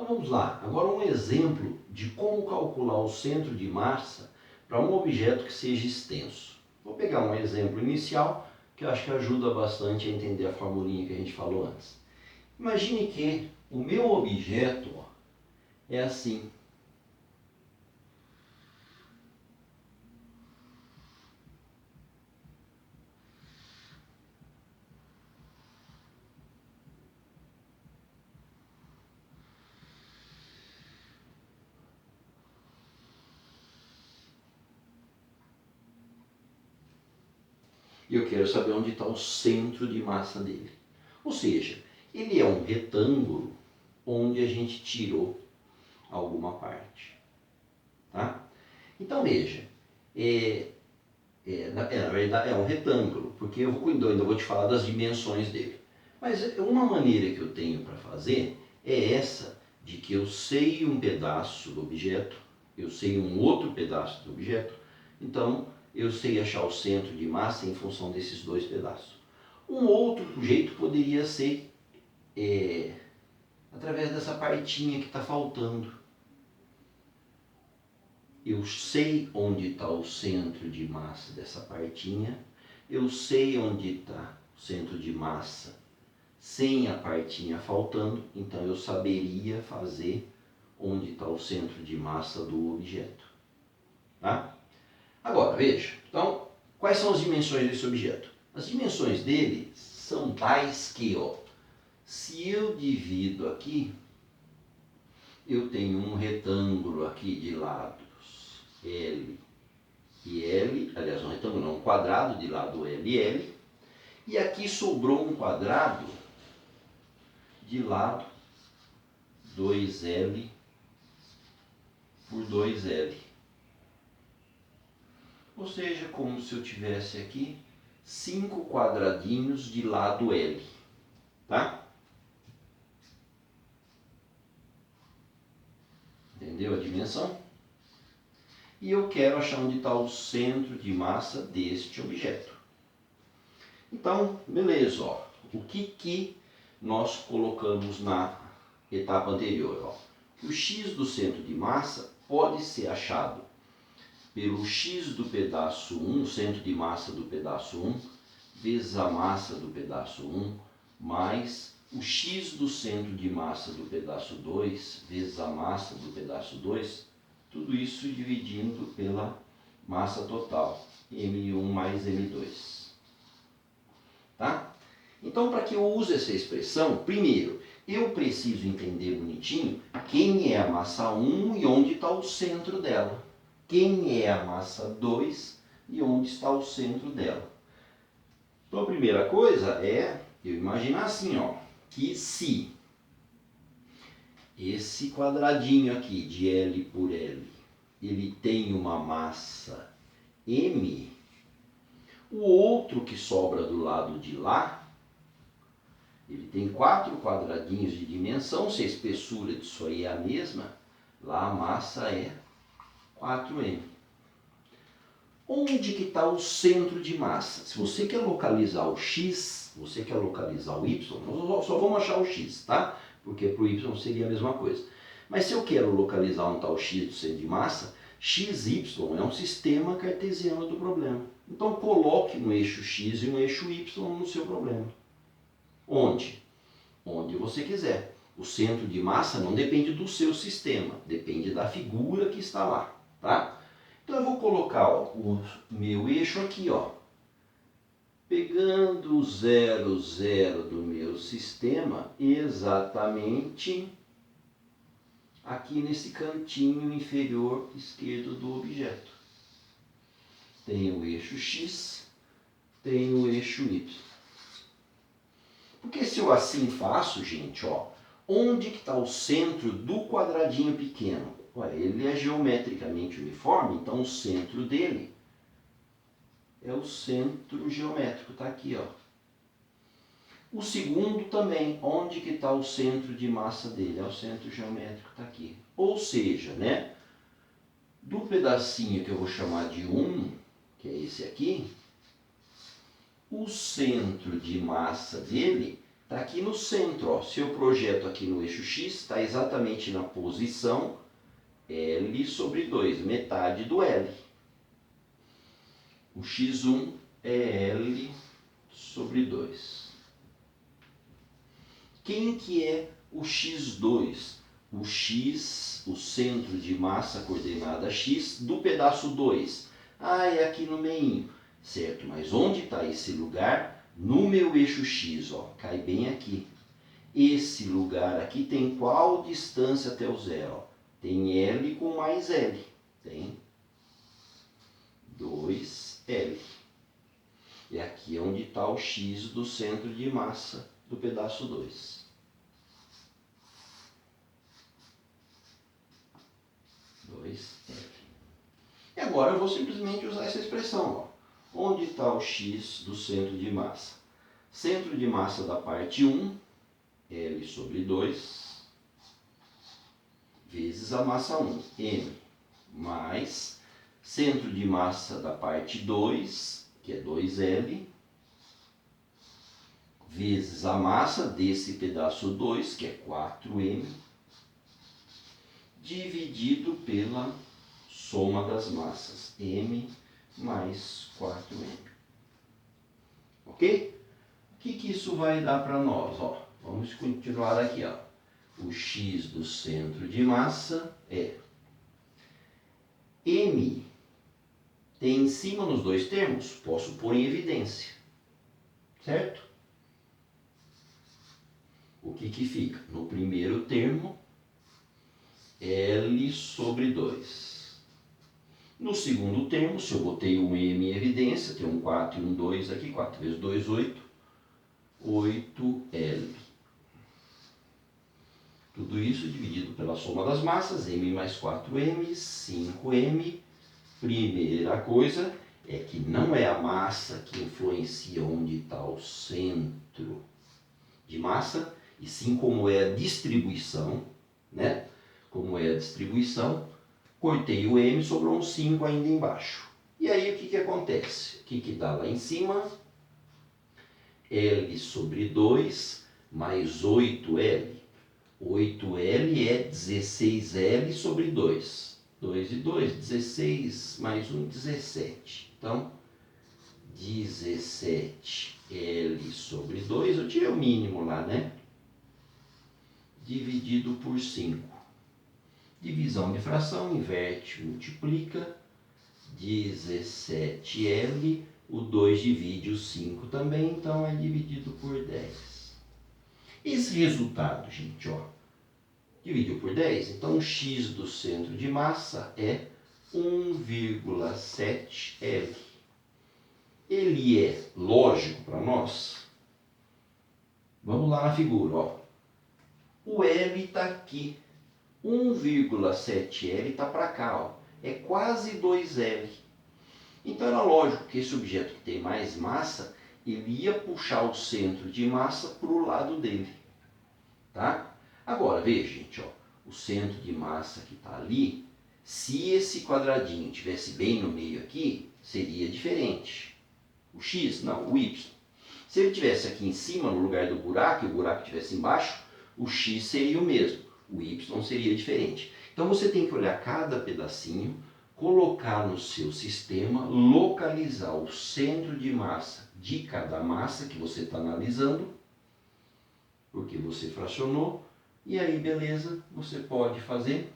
vamos lá, agora um exemplo de como calcular o centro de massa para um objeto que seja extenso. Vou pegar um exemplo inicial que eu acho que ajuda bastante a entender a formulinha que a gente falou antes. Imagine que o meu objeto é assim. E eu quero saber onde está o centro de massa dele. Ou seja, ele é um retângulo onde a gente tirou alguma parte. Tá? Então veja, na verdade é um retângulo, porque eu ainda vou te falar das dimensões dele. Mas uma maneira que eu tenho para fazer é essa, de que eu sei um pedaço do objeto, eu sei um outro pedaço do objeto, então eu sei achar o centro de massa em função desses dois pedaços. Um outro jeito poderia ser através dessa partinha que está faltando. Eu sei onde está o centro de massa dessa partinha, eu sei onde está o centro de massa sem a partinha faltando, então eu saberia fazer onde está o centro de massa do objeto. Tá? Agora, veja, então, quais são as dimensões desse objeto? As dimensões dele são tais que, se eu divido aqui, eu tenho um retângulo aqui de lados L e L, aliás, um retângulo não, um quadrado de lado L e L, e aqui sobrou um quadrado de lado 2L por 2L. Ou seja, como se eu tivesse aqui 5 quadradinhos de lado L. Tá? Entendeu a dimensão? E eu quero achar onde está o centro de massa deste objeto. Então, beleza, o que nós colocamos na etapa anterior? O x do centro de massa pode ser achado pelo x do pedaço 1, o centro de massa do pedaço 1, vezes a massa do pedaço 1, mais o x do centro de massa do pedaço 2, vezes a massa do pedaço 2, tudo isso dividindo pela massa total, M1 mais M2. Tá? Então, para que eu use essa expressão, primeiro, eu preciso entender bonitinho quem é a massa 1 e onde está o centro dela. Quem é a massa 2 e onde está o centro dela. Então, a primeira coisa é eu imaginar assim, que se esse quadradinho aqui de L por L, ele tem uma massa M, o outro que sobra do lado de lá, ele tem 4 quadradinhos de dimensão, se a espessura disso aí é a mesma, lá a massa é 4M. Onde que está o centro de massa? Se você quer localizar o x, você quer localizar o y, nós só vamos achar o x, tá? Porque para o y seria a mesma coisa. Mas se eu quero localizar onde está o x do centro de massa, xy é um sistema cartesiano do problema. Então coloque um eixo x e um eixo y no seu problema. Onde? Onde você quiser. O centro de massa não depende do seu sistema, depende da figura que está lá, tá? Então eu vou colocar o meu eixo aqui, pegando o 0, 0 do meu sistema, exatamente aqui nesse cantinho inferior esquerdo do objeto. Tem o eixo x, tem o eixo y. Porque se eu assim faço, gente, onde que está o centro do quadradinho pequeno? Ele é geometricamente uniforme, então o centro dele é o centro geométrico, está aqui, O segundo também, onde que está o centro de massa dele? É o centro geométrico, está aqui. Ou seja, né, do pedacinho que eu vou chamar de 1, que é esse aqui, o centro de massa dele está aqui no centro. Ó. Se eu projeto aqui no eixo X, está exatamente na posição L sobre 2, metade do L. O x1 é L sobre 2. Quem que é o x2? O x, o centro de massa coordenada x do pedaço 2. Ah, é aqui no meio, certo? Mas onde está esse lugar? No meu eixo x, ó, cai bem aqui. Esse lugar aqui tem qual distância até o zero? Ó? Tem L com mais L. Tem 2L. E aqui é onde está o x do centro de massa do pedaço 2. 2L. E agora eu vou simplesmente usar essa expressão. Ó. Onde está o x do centro de massa? Centro de massa da parte 1, L sobre 2, vezes a massa 1, M, mais centro de massa da parte 2, que é 2L, vezes a massa desse pedaço 2, que é 4M, dividido pela soma das massas, M mais 4M. Ok? O que isso vai dar para nós? Ó, vamos continuar aqui. Ó. O x do centro de massa é M. Tem em cima nos dois termos? Posso pôr em evidência. Certo? O que fica? No primeiro termo, L sobre 2. No segundo termo, se eu botei um M em evidência, tem um 4 e um 2 aqui, 4 vezes 2, 8. 8L. Tudo isso dividido pela soma das massas, M mais 4M, 5M. Primeira coisa é que não é a massa que influencia onde está o centro de massa, e sim como é a distribuição, né? Como é a distribuição, cortei o M, sobrou um 5 ainda embaixo. E aí o que acontece? O que dá lá em cima? L sobre 2 mais 8L. 8L é 16L sobre 2. 2 e 2, 16 mais 1, 17. Então, 17L sobre 2, eu tirei o mínimo lá, né? Dividido por 5. Divisão de fração, inverte, multiplica. 17L, o 2 divide o 5 também, então é dividido por 10. Esse resultado, gente, ó, dividiu por 10, então o x do centro de massa é 1,7L. Ele é lógico para nós? Vamos lá na figura, ó. O L está aqui, 1,7L está para cá, ó. É quase 2L. Então era lógico que esse objeto que tem mais massa, ele ia puxar o centro de massa para o lado dele. Tá? Agora, veja, gente, ó, o centro de massa que está ali, se esse quadradinho tivesse bem no meio aqui, seria diferente. O x, não, o y. Se ele tivesse aqui em cima, no lugar do buraco, e o buraco estivesse embaixo, o x seria o mesmo, o y seria diferente. Então você tem que olhar cada pedacinho, colocar no seu sistema, localizar o centro de massa de cada massa que você está analisando, porque você fracionou, e aí beleza, você pode fazer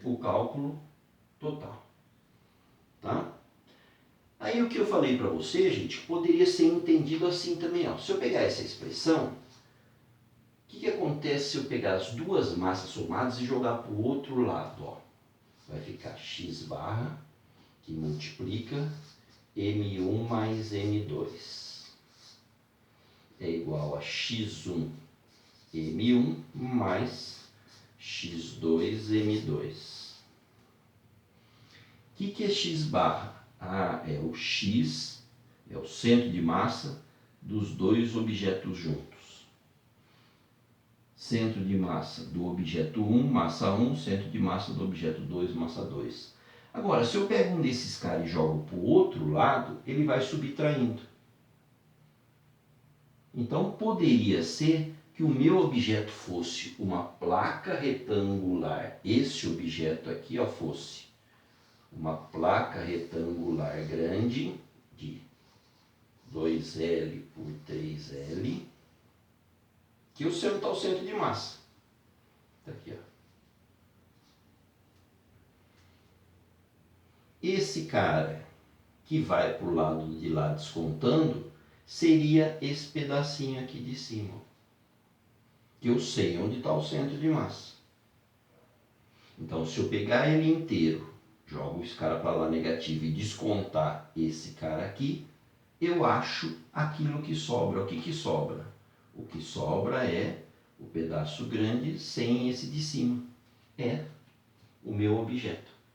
o cálculo total. Tá? Aí o que eu falei para você, gente, poderia ser entendido assim também. Ó. Se eu pegar essa expressão, o que acontece se eu pegar as duas massas somadas e jogar para o outro lado? Ó? Vai ficar x barra, que multiplica M1 mais M2. É igual a x1 M1 mais x2 M2. O que é x barra? Ah, é o x, é o centro de massa dos dois objetos juntos. Centro de massa do objeto 1, massa 1, centro de massa do objeto 2, massa 2. Agora, se eu pego um desses caras e jogo para o outro lado, ele vai subtraindo. Então poderia ser que o meu objeto fosse uma placa retangular. Esse objeto aqui, ó, fosse uma placa retangular grande de 2L por 3L, que o centro está o centro de massa. Tá aqui, ó. Esse cara que vai para o lado de lá descontando seria esse pedacinho aqui de cima, que eu sei onde está o centro de massa. Então, se eu pegar ele inteiro, jogo esse cara para lá negativo e descontar esse cara aqui, eu acho aquilo que sobra. O que que sobra? O que sobra é o pedaço grande sem esse de cima. É o meu objeto.